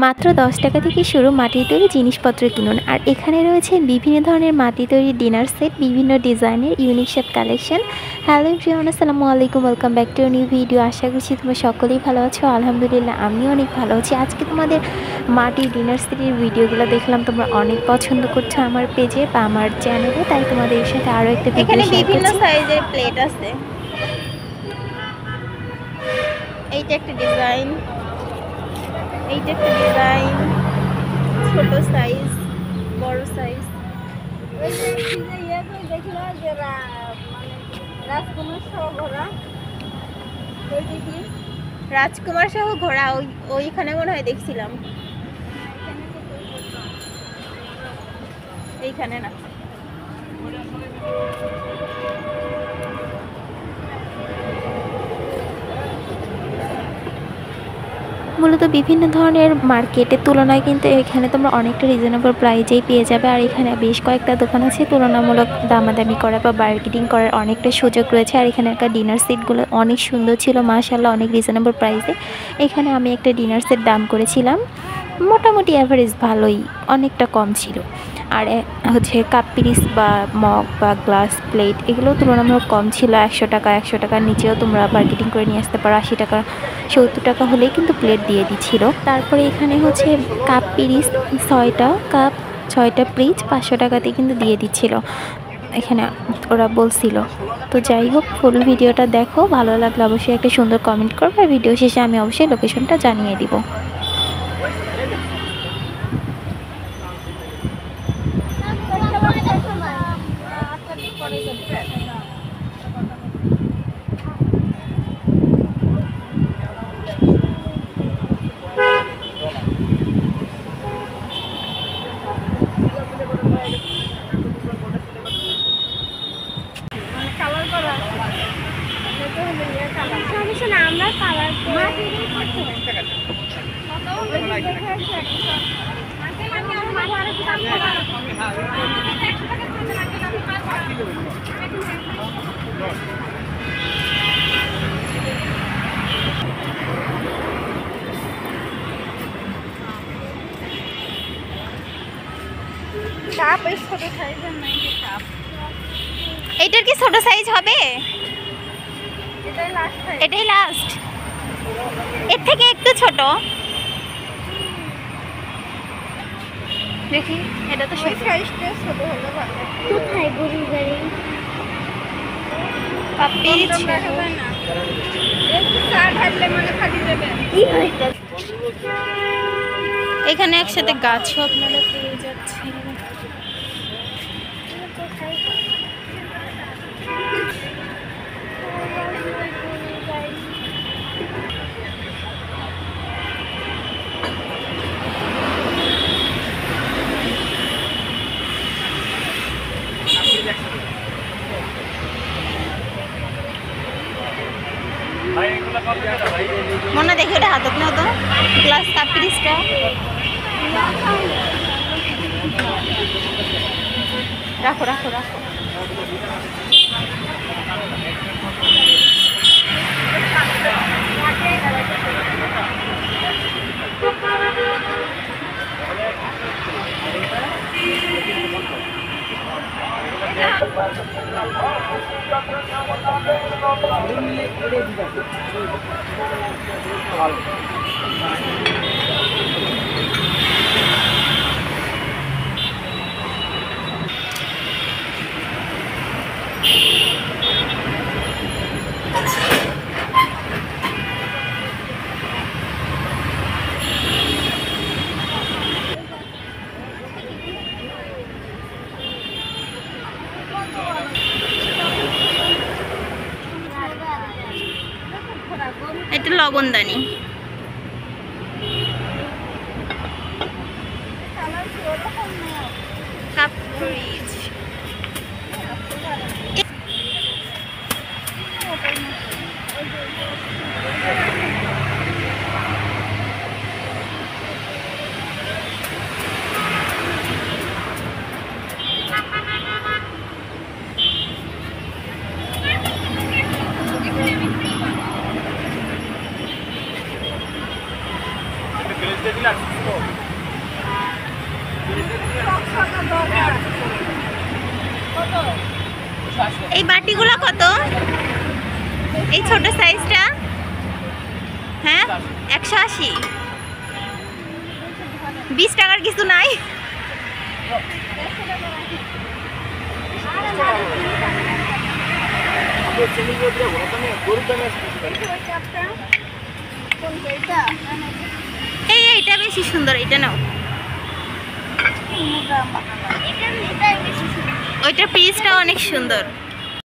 মাত্র 10 টাকা থেকে শুরু মাটির তৈরি জিনিসপত্র কিনুন। আর এখানে রয়েছে বিভিন্ন ধরনের মাটি তৈরি ডিনার সেট, বিভিন্ন ডিজাইনের unique shape collection. Hello everyone, আসসালামু আলাইকুম, welcome back to new video. আশা করছি তোমরা সকলেই ভালো আছো। আলহামদুলিল্লাহ আমিও অনেক ভালো আছি। আজকে তোমাদের মাটির ডিনার সেটের ভিডিওগুলো দেখলাম তোমরা অনেক পছন্দ করছো আমার পেজে বা আমার চ্যানেলে, তাই তোমাদের সাথে আরও একটা ভিডিও শেয়ার করছি। বিভিন্ন সাইজের প্লেট আছে। এইটা একটা ডিজাইন, এইটা একটা ডিজাইন, ছোট সাইজ, বড় সাইজ। রাজকুমার সহ ঘোড়া ওইখানে মনে হয় দেখছিলাম, এইখানে না। মূলত বিভিন্ন ধরনের মার্কেটের তুলনায় কিন্তু এখানে তোমরা অনেকটা রিজনেবল প্রাইজেই পেয়ে যাবে। আর এখানে বেশ কয়েকটা দোকান আছে, তুলনামূলক দামাদামি করার বা বার্গেনিং করার অনেকটা সুযোগ রয়েছে। আর এখানকার ডিনার সেটগুলো অনেক সুন্দর ছিল মাশাআল্লাহ, অনেক রিজনেবল প্রাইসে। এখানে আমি একটা ডিনার সেট দাম করেছিলাম মোটামুটি অ্যাভারেজ ভালোই, অনেকটা কম ছিল। আর হচ্ছে কাপ পিরিস বা মগ বা গ্লাস প্লেট এগুলো তুলনামূলক কম ছিল, 100 টাকা, 100 টাকার নিচেও তোমরা মার্কেটিং করে নিয়ে আসতে পারো। 80 টাকা 70 টাকা হলেই কিন্তু প্লেট দিয়ে দিচ্ছিল। তারপরে এখানে হচ্ছে কাপ পিরিস 6টা কাপ, 6টা পিস 500 টাকাতে কিন্তু দিয়ে দিচ্ছিল এখানে ওরা বলছিল। তো যাই হোক, ফুল ভিডিওটা দেখো, ভালো লাগলে অবশ্যই একটা সুন্দর কমেন্ট করবে। আর ভিডিও শেষে আমি অবশ্যই লোকেশনটা জানিয়ে দিব। আমরা কালার কাপ এই ছোট সাইজের নাই কাপ। এইটার কি ছোট সাইজ হবে? এটাই লাস্ট, এর থেকে একটু ছোট দেখি। এটা তো সাইজটা ছোট হলো ভালো। কোথায় গরু গাড়ি পাপির ছোট না, একটু চা ঢাললে মানে খালি যাবে। কি হইছে এখানে একসাথে গাছও আপনারা পেয়ে যাচ্ছেন। মনে দেখি ওটা হাতত না তো গ্লাস কাপ পিরিসটা রাখো রাখো রাখো। এটা লবণদানি। কাপ ফ্রিজ লাগছে। এই বাটিগুলো কত? এই ছোট সাইজটা? হ্যাঁ 180। 20 টাকার কিছু নাই? এইটা বেশি সুন্দর, এটা নাও। ওইটার পিসটা অনেক সুন্দর।